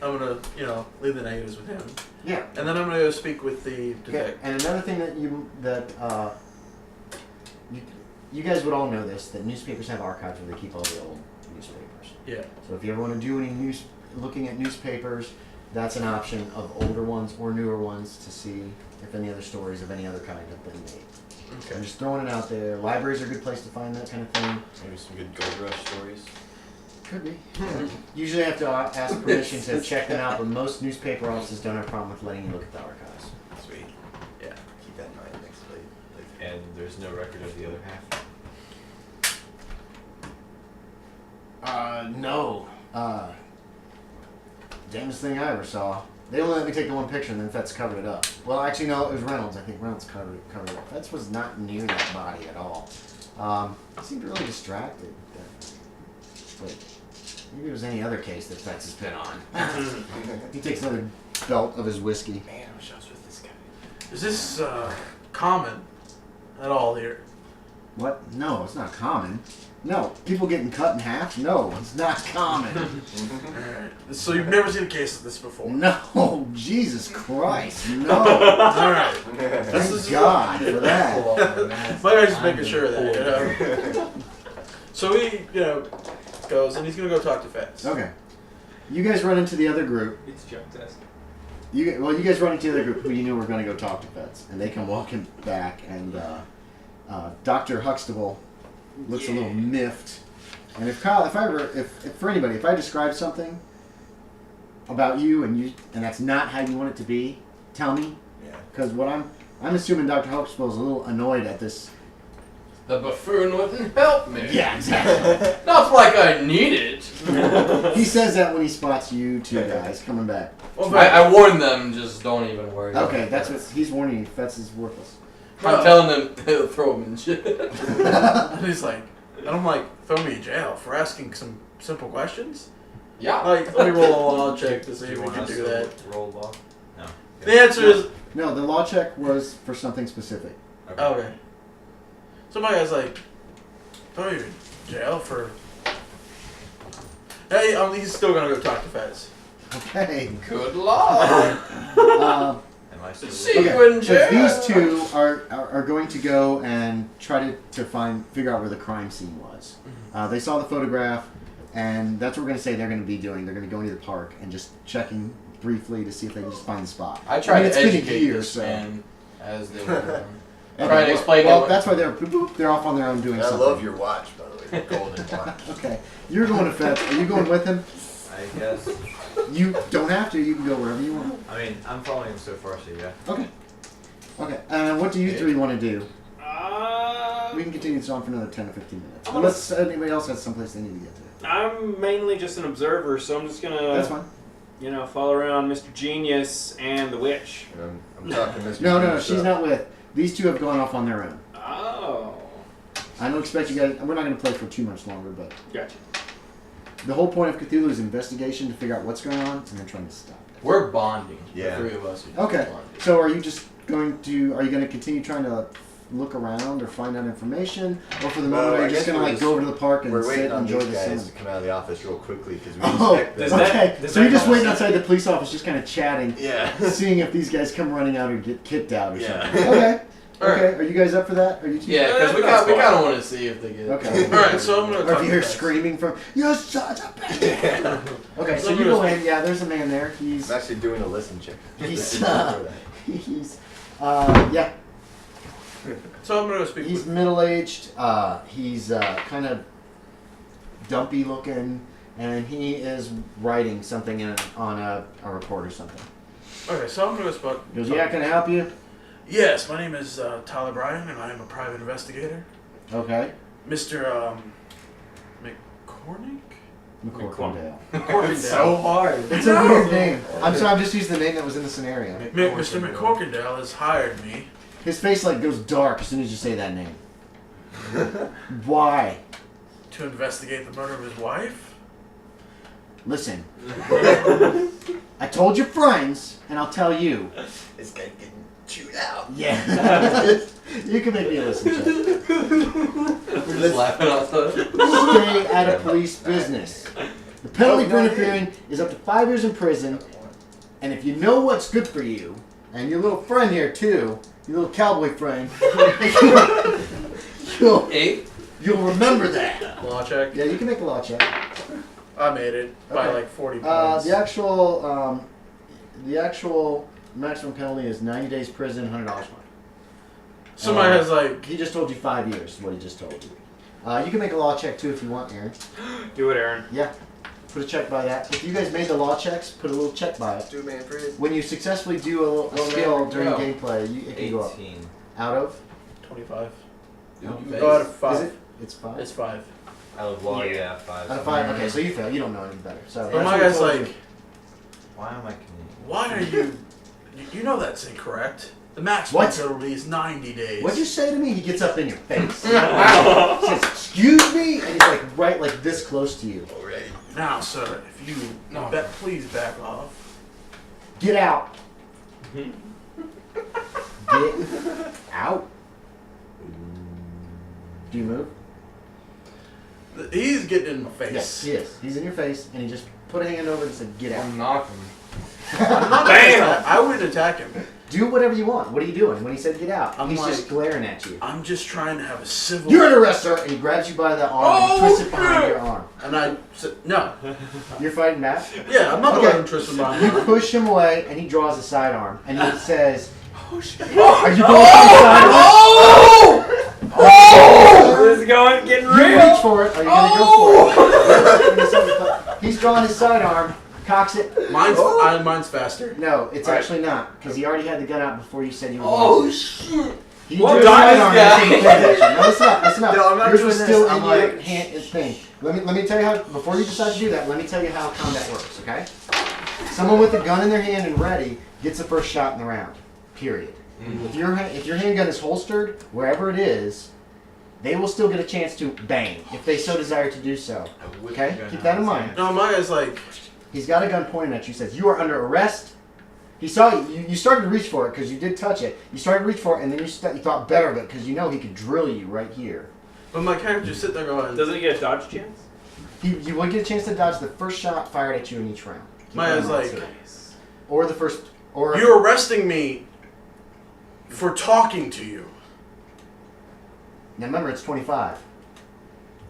I'm gonna, leave the negatives with him. Yeah. And then I'm gonna go speak with the detective. Okay. And another thing that you guys would all know this, that newspapers have archives where they keep all the old newspapers. Yeah. So if you ever want to do any looking at newspapers, that's an option of older ones or newer ones to see if any other stories of any other kind have been made. Okay. I'm just throwing it out there. Libraries are a good place to find that kind of thing. Maybe some good gold rush stories. Could be. Usually I have to ask permission to check them out, but most newspaper offices don't have a problem with letting you look at the archives. Sweet. Yeah. Keep that in mind next week. And there's no record of the other half? No. Damnest thing I ever saw. They only let me take the one picture and then Fetz covered it up. Well, actually, no, it was Reynolds. I think Reynolds covered it up. Fetz was not near that body at all. He seemed really distracted. Wait, maybe it was any other case that Fetz has been on. He takes another belt of his whiskey. Man, I wish I was with this guy. Is this common at all here? What? No, it's not common. No, people getting cut in half? No, it's not common. Alright. So you've never seen a case like this before? No, Jesus Christ, no. Alright. Thank God for that. My guy's just making sure of that, So he, goes and he's gonna go talk to Fetz. Okay. You guys run into the other group. It's a joke test. You guys run into the other group who you knew were going to go talk to Fetz, and they come walking back, and Dr. Huxtable looks a little miffed. And if for anybody, if I describe something about you and that's not how you want it to be, tell me. Yeah. Because what I'm assuming Dr. Huxtable is a little annoyed at this. The buffoon wouldn't help me. Yeah, exactly. Not like I need it. He says that when he spots you two guys coming back. Well, I warned them, just don't even worry. Okay, that's what he's warning you. Fetz is worthless. I'm telling them they'll throw him in jail. And he's like, throw me in jail for asking some simple questions? Yeah. Let me roll a law check to see if we can do that. Roll law? No. The answer is... No, the law check was for something specific. Okay. So my guy's like, throw you in jail for... Hey, he's still gonna go talk to Fetz. Okay. Good luck. Am I still See you in jail. So these two are going to go and try to figure out where the crime scene was. They saw the photograph, and that's what we're going to say they're going to be doing. They're going to go into the park and just checking briefly to see if they can just find the spot. I tried it's to been a educate year, this so. man as they were going. Okay, Trying to explain well, it. that's why they're off on their own doing I something. love your watch, by the way. The golden watch. Okay. You're going to Fetz. Are you going with him? I guess. You don't have to. You can go wherever you want. I mean, I'm following him so far, so yeah. Okay. Okay. What do you three want to do? We I'm can continue this on for another 10 or 15 minutes. Unless anybody else has someplace they need to get to. mainly just an observer, so I'm just gonna, That's fine. follow around Mr. Genius and the witch. And I'm talking to Mr. No, Genius, she's not with. These two have gone off on their own. Oh, I don't expect you guys. We're not going to play for too much longer, but gotcha. the whole point of Cthulhu is investigation to figure out what's going on, and then trying to stop it. We're bonding. Yeah. The three of us are just Okay. bonding. So are you going to continue trying to look around or find out information, or for the moment are you just going to go over to the park and we're sit waiting and on enjoy these the guys sun? to come out of the office real quickly because we Oh, expect them. okay. does So you're that just waiting cause- outside the police office, just kind of chatting, Yeah. seeing if these guys come running out or get kicked out or Yeah. something. Okay. All right. Okay. Are you guys up for that? Are you two? Yeah, because we That's kind fine. of want to see if they get. Okay. Alright, so I'm going to Or talk if you to hear Fetz. screaming from you sons of bitch. Okay, so So you go in. Yeah, there's a man there. He's I'm actually doing a listen check. He's, Yeah. yeah, So I'm going to go speak he's with... middle-aged. He's kind of dumpy looking, and he is writing something on a report or something. Okay, so I'm going to go spot... He goes, yeah, can I help you? Yes, my name is Tyler Bryan, and I am a private investigator. Okay. Mr. McCormick? McCorkindale. McCorkindale. hard. It's a weird name. I'm sorry, I'm just using the name that was in the scenario. Mr. McCorkindale has hired me His face goes dark as soon as you say that name. Why? to investigate the murder of his wife. Listen. I told your friends, and I'll tell you. This guy getting chewed out. Yeah. You can make me listen to it. We're just laughing outside. Stay out of police business. The penalty for interfering is up to 5 years in prison, and if you know what's good for you, and your little friend here too, your little cowboy friend, you'll remember that. Law check. Yeah, you can make a law check. I made it by Okay. like 40 points. The actual maximum penalty is 90 days prison, $100 fine. Somebody has like. He just told you 5 years. Is what he just told you. You can make a law check too if you want, Aaron. Do it, Aaron. Yeah. Put a check by that. If you guys made the law checks, put a little check by it. Do Manfred. When you successfully do a skill during gameplay, it can go up. 18. Out of? 25. Dude, Go out of 5. Is it? It's 5. It's 5. Out of law, yeah, 5. Out of 5. Okay, so you fail. You don't know any better. So But that's my what guy's he told like, you. Why am I Canadian? why are you? You know that's incorrect. The maximum What? penalty is 90 days. What'd you say to me? He gets up in your face. Wow. He says, "Excuse me," and he's like right like this close to you. Already. Now, sir, if you please back off. Get out. Get out. Do you move? He's getting in my face. Yes, he is. He's in your face, and he just put a hand over and said, "Get out." I'm knocking. I'm not Bam! I would attack him. Do whatever you want. What are you doing? When he said get out, I'm he's like- just glaring at you. I'm just trying to have a civil. You're under arrest, sir, and he grabs you by the arm and twists it behind shit. your arm. And I said, no. You're fighting back? Yeah, I'm not Okay. letting Tristan behind You me. push him away, and he draws a sidearm, and he says, Oh, shit. "Are you going for the sidearm?" This is going, getting You real. reach for it. Are you going to go for it? He's drawing his sidearm, cocks it. Mine's faster. No, it's All right. actually not, because he already had the gun out before you said you were Oh going to. shit! He What drew his dies, sidearm guy? and didn't pay attention. No, listen up, listen up. No, I'm not Yours doing was this. still I'm in your like- hand and thing. Let me tell you how, before you decide to do that, let me tell you how combat works, okay? Someone with a gun in their hand and ready gets the first shot in the round, period. If your handgun is holstered, wherever it is, they will still get a chance to bang, if they so desire to do so. Okay? Keep that in mind. No, my guy's like, He's got a gun pointing at you, says, "You are under arrest." He saw you. You started to reach for it because you did touch it. You started to reach for it, and then you thought better of it because you know he could drill you right here. but my character just sitting there going, Doesn't he get a dodge chance? You would get a chance to dodge the first shot fired at you in each round. Keep my that in guy's mind, like, too. Or the first, or you're arresting me for talking to you. now remember it's 25.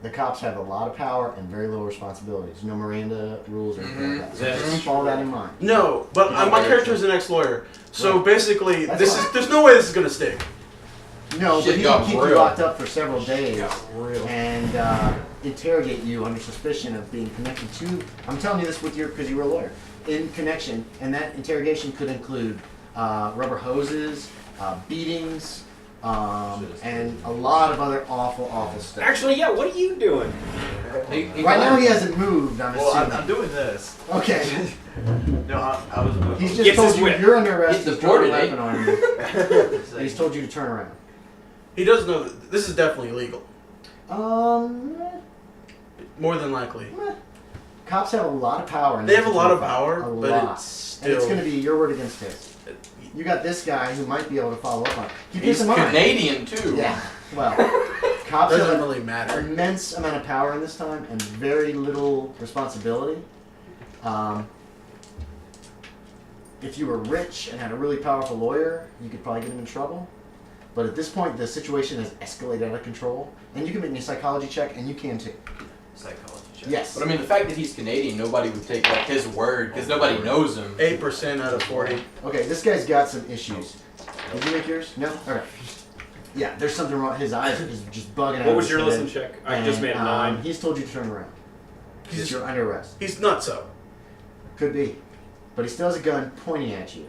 The cops have a lot of power and very little responsibility. There's no Miranda rules or anything like that. So That's just follow that in mind. No, but my character is an ex-lawyer. So Right. basically, That's fine. there's no way this is going to stick. No, Shit but he got can keep you real. locked up for several days. Real. And interrogate you under suspicion of being connected to. I'm telling you this because you were a lawyer. In connection, and that interrogation could include rubber hoses, beatings, and a lot of other awful stuff. Actually, yeah. What are you doing? Right now he hasn't moved. I'm Well, assuming. I'm doing this. Okay, No, I was moving. he's just Gets told his you whip. you're under arrest. He's He's drawn a deported, weapon on you. It's And like- he's told you to turn around. He does know that this is definitely illegal. More than likely. Cops have a lot of power. In They have a lot of 1925. power, A but lot. it's still. And it's going to be your word against his. You got this guy who might be able to follow up on it. Keep He's this in mind. Canadian too. Yeah. Well, cops doesn't have really an matter. immense amount of power in this time and very little responsibility. If you were rich and had a really powerful lawyer, you could probably get him in trouble. But at this point, the situation has escalated out of control, and you can make me a psychology check, and you can too. Psychology check. Yes. But I mean, the fact that he's Canadian, nobody would take like his word because nobody knows him. 8% out of 40. Okay, this guy's got some issues. Did you make yours? No? Okay. Yeah, there's something wrong. His eyes is just bugging out. What of was his your head. listen check? I just made a And, 9. He's told you to turn around. He's- You're under arrest. He's nuts up. Could be. But he still has a gun pointing at you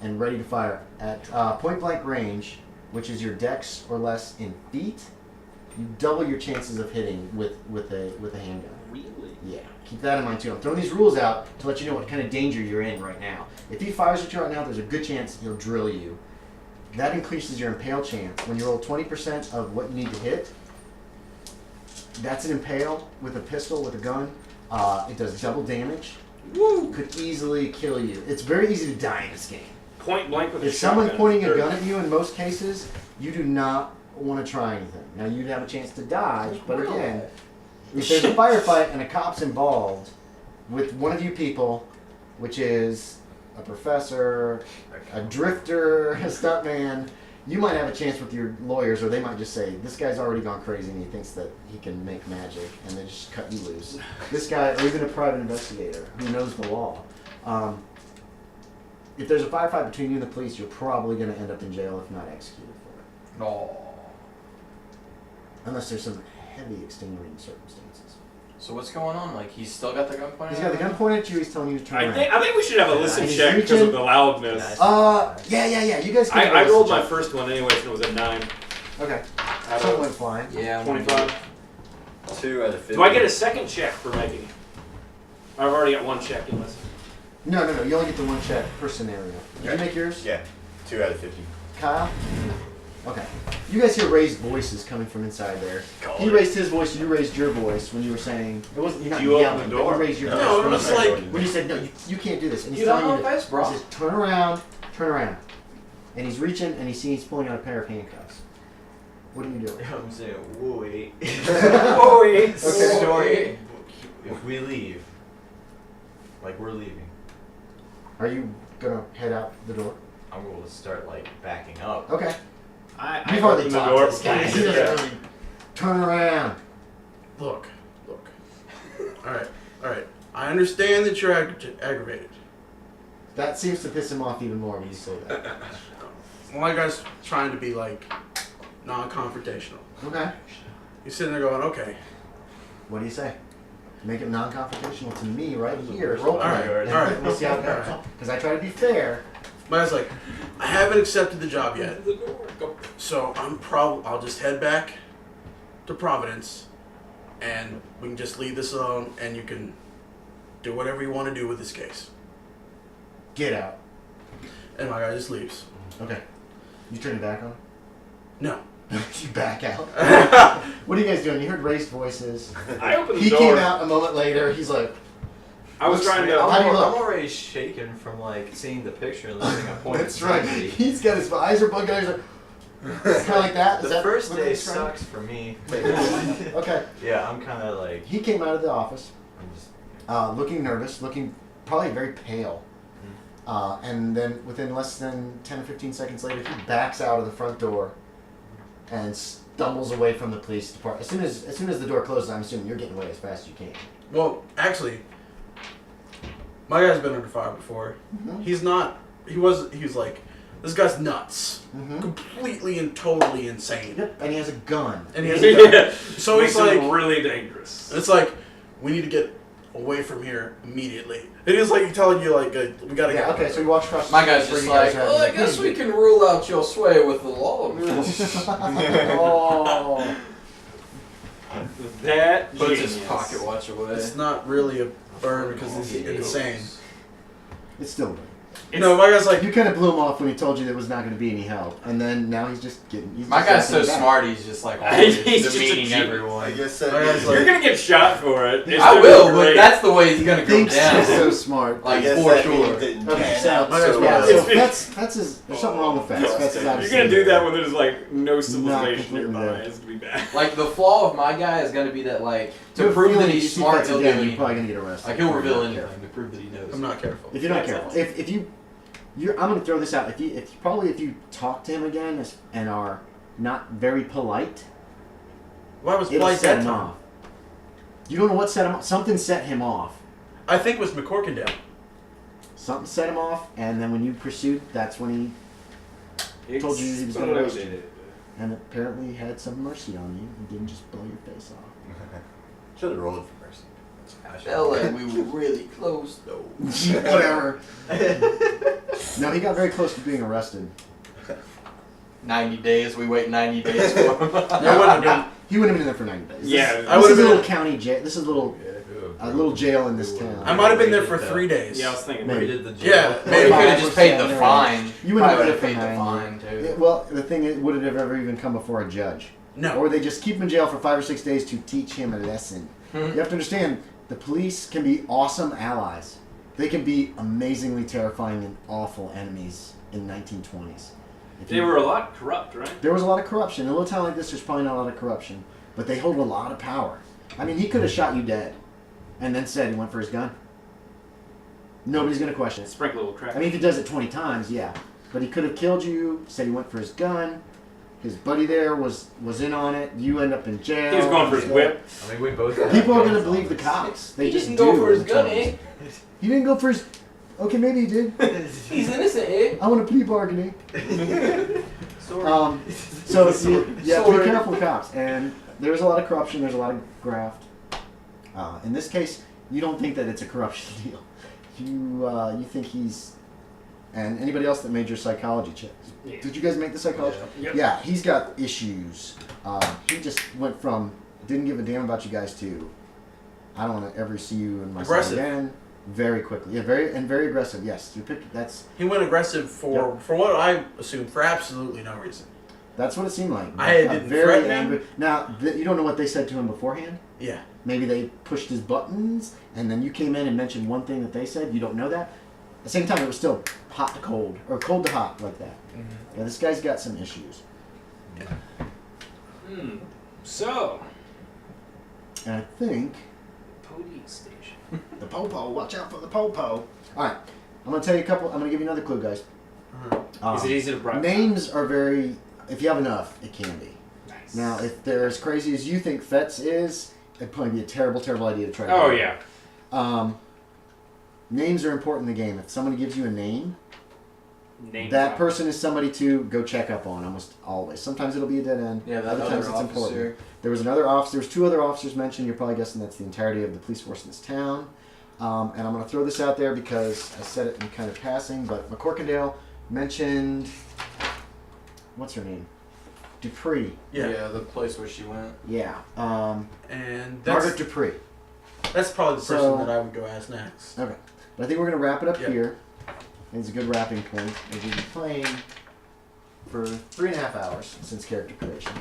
and ready to fire. At point blank range, which is your dex or less in feet, you double your chances of hitting with a handgun. Really? Yeah, keep that in mind too. I'm throwing these rules out to let you know what kind of danger you're in right now. If he fires at you right now, there's a good chance he'll drill you. That increases your impale chance. When you roll 20% of what you need to hit, that's an impale with a pistol, with a gun. It does double damage. Woo! Could easily kill you. It's very easy to die in this game. Point blank with a If someone's shotgun. pointing a gun at you, in most cases, you do not want to try anything. Now, you'd have a chance to dodge, but again, If there's a firefight and a cop's involved with one of you people, which is a professor, a drifter, a stuntman, you might have a chance with your lawyers, or they might just say, this guy's already gone crazy and he thinks that he can make magic, and they just cut you loose. This guy, or even a private investigator who knows the law. If there's a firefight between you and the police, you're probably going to end up in jail if not executed for it. No. Unless there's some heavy extenuating circumstances. So what's going on? Like, he's still got the gun pointed He's got the gun pointed at you, he's telling you to turn around. I think we should have a listen He's check because reaching. of the loudness. Yeah. You guys can I rolled my first one anyways, and it was a 9. Okay. Out Something of went flying. Yeah, 25. 2 out of 50. Do I get a second check for making it? I've already got one check in this. No. You only get the one check per scenario. Did you make yours? Yeah, 2 out of 50. Kyle? Okay. You guys hear raised voices coming from inside there. Call He it. raised his voice, you raised your voice when you were saying, it wasn't, you're not You opened yelling, the but door. you raised your voice. No, it when was you said- like- when you said, no, you can't do this. And he's You don't telling you know to, face, bro. he says, turn around. And he's reaching and he's pulling out a pair of handcuffs. What are you doing? I'm saying, wait. Oh, wait. Okay. Story. If we leave, like we're leaving, Are you gonna head out the door? I'm going to start like backing up. Okay. I You've already opened the talked door to this guy. before He you doesn't did that. really turn around. Look. Alright. I understand that you're aggravated. That seems to piss him off even more when you say that. Well, my guy's trying to be like non-confrontational. Okay. He's sitting there going, okay. What do you say? Make it non-confrontational to me right here. worst Role part. play. Alright. We'll see how it goes. Because I try to be fair. My guy's like, I haven't accepted the job yet. So I'll just head back to Providence and we can just leave this alone and you can do whatever you want to do with this case. Get out. And my guy just leaves. Okay. You turn your back on? No. You back out. What are you guys doing? You heard raised voices. I opened the He door. came out a moment later. He's like, I was trying to. How do you look? I'm already shaken from like seeing the picture and losing a point. that's right. He's got his eyes are bugged out. He's like, kind of like that. Is The that first what day that's right? sucks for me. Okay. Yeah, I'm kind of like. He came out of the office, I'm just, looking nervous, looking probably very pale. And then within less than 10 or 15 seconds later, he backs out of the front door and stumbles away from the police department. As soon as the door closes, I'm assuming you're getting away as fast as you can. Well, actually, my guy's been under fire before. Mhm. He's like, this guy's nuts. Mm-hmm. Completely and totally insane. Yep. And he has a gun. And he has a gun. Yeah. So he's Makes him like, really dangerous. it's like, we need to get away from here immediately. It is like telling you, like, we gotta Yeah. get. Okay. So we watch across. My the guy's street just where you like, guys are well, I having- guess we can rule out your sway with the law. Oh. That Puts his genius. pocket watch away. It's not really a burn because he's insane. It's still good. You know, my guy's like, You kind of blew him off when he told you there was not going to be any help, and then now he's just getting. My just guy's so acting back. smart, he's just like He's always just a demeaning genius. everyone. I guess My guy's You're like, gonna get shot for it. It's I gonna will, be but great. that's the way he's gonna go Thinks down. he's so smart. Like, guess for that sure. means didn't Okay, catch. so, My guy's yeah, wild. so Fetz is, there's something wrong with Fetz. Fetz is out of You're gonna sync. do that when there's like no Not civilization completely nearby. there. It's gonna be bad. Like the flaw of my guy is gonna be that like You have to a prove feeling that if you he's see smart, Fetz he'll do again, you're anything. probably going to get arrested. Like he'll If you're reveal not anything careful. to prove that he knows. I'm not careful. If you're not That's careful, if you, I'm going to throw this out. If you talk to him again and are not very polite, Why was it'll polite set that him time? off. You don't know what set him off. Something set him off. I think it was McCorkindale. Something set him off, and then when you pursued, that's when he told you he was going to arrest you. And apparently he had some mercy on you. He didn't just blow your face off. Should have rolled for mercy. I felt like we were really close though. Whatever. No, he got very close to being arrested. 90 days. We wait 90 days for him. I wouldn't have been. He wouldn't have been there for 90 days. Yeah, This, I this would've is a been- little county jail. This is a little jail in this town. I might have been there for 3 days. Yeah, I was thinking. Maybe. We did the jail. Yeah, We maybe. could have just paid the fine. You wouldn't Probably have would have been paid the fine Yeah, too. well, the thing is, would it have ever even come before a judge? No. Or they just keep him in jail for 5 or 6 days to teach him a lesson. Hmm. You have to understand, the police can be awesome allies. They can be amazingly terrifying and awful enemies in 1920s. If They you- were a lot corrupt, right? There was a lot of corruption. In a little town like this, there's probably not a lot of corruption, but they hold a lot of power. I mean, he could have shot you dead, and then said he went for his gun. Nobody's gonna question it. Sprinkle a little crack. I mean, if he does it 20 times, yeah. But he could have killed you. Said he went for his gun. His buddy there was in on it. You end up in jail. He was going for his whip. I mean, we both. People are gonna believe the cops. They He just didn't do. go for his gun, sometimes. eh? He didn't go for his. Okay, maybe he did. He's innocent, eh? I want a plea bargaining. Sorry. So be Sorry. careful with cops. And there's a lot of corruption. There's a lot of graft. In this case, you don't think that it's a corruption deal. You think he's. And anybody else that made your psychology checks. Yeah. Did you guys make the psychology? Yep. Yeah, he's got issues. He just went from didn't give a damn about you guys to I don't want to ever see you in my cell Aggressive. again. Very quickly, yeah, very aggressive. Yes, that's He went aggressive for what I assumed for absolutely no reason. what it seemed like. I didn't threaten him. Now you don't know what they said to him beforehand. Yeah. Maybe they pushed his buttons, and then you came in and mentioned one thing that they said. You don't know that. At the same time, it was still hot to cold or cold to hot like that. Mm-hmm. Yeah, this guy's got some issues. So, And I think police station. the popo. Watch out for the popo. All right, I'm gonna tell you a couple. I'm gonna give you another clue, guys. Is it easy to bribe? Names are very. If you have enough, it can be. Nice. Now, if they're as crazy as you think Fetz is, it'd probably be a terrible idea to try to. Oh do. yeah. Names are important in the game. If somebody gives you a name, Name that drop. person is somebody to go check up on almost always. Sometimes it'll be a dead end. Yeah, that Other other times it's officer. important. There was another officer. There was two other officers mentioned. You're probably guessing that's the entirety of the police force in this town. And I'm going to throw this out there because I said it in kind of passing, but McCorkindale mentioned what's her name? Dupree. Yeah. The place where she went. Yeah. And Margaret Dupree. that's probably the person So- that I would go ask next. Okay. But I think we're going to wrap it up Yep. here. It's a good wrapping point. We've been playing for 3.5 hours since character creation.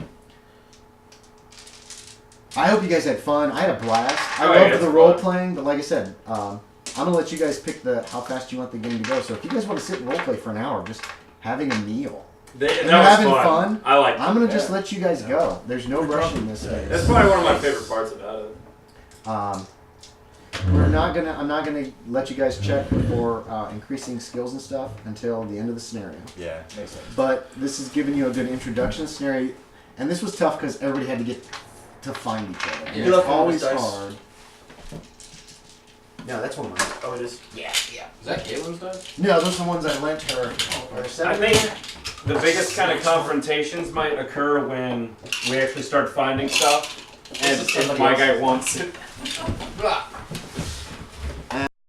I hope you guys had fun. I had a blast. I Oh, yeah, loved it's the role fun. playing, but like I said, I'm going to let you guys pick how fast you want the game to go. So if you guys want to sit and role play for an hour, just having a meal. That And was you're having fun. fun? I like. I'm going to just let you guys go. There's no rush in this game. That's probably one of my favorite parts about it. I'm not gonna let you guys check for increasing skills and stuff until the end of the scenario. Yeah, makes sense. But this is giving you a good introduction scenario, and this was tough because everybody had to get to find each other. And You it's left one of always his dice. hard. No, that's one of mine. Oh, it is. Is that Caitlin's done? No, those are the ones I lent her. I think the biggest kind of confrontations might occur when we actually start finding stuff, and This is if somebody my else's. guy wants it.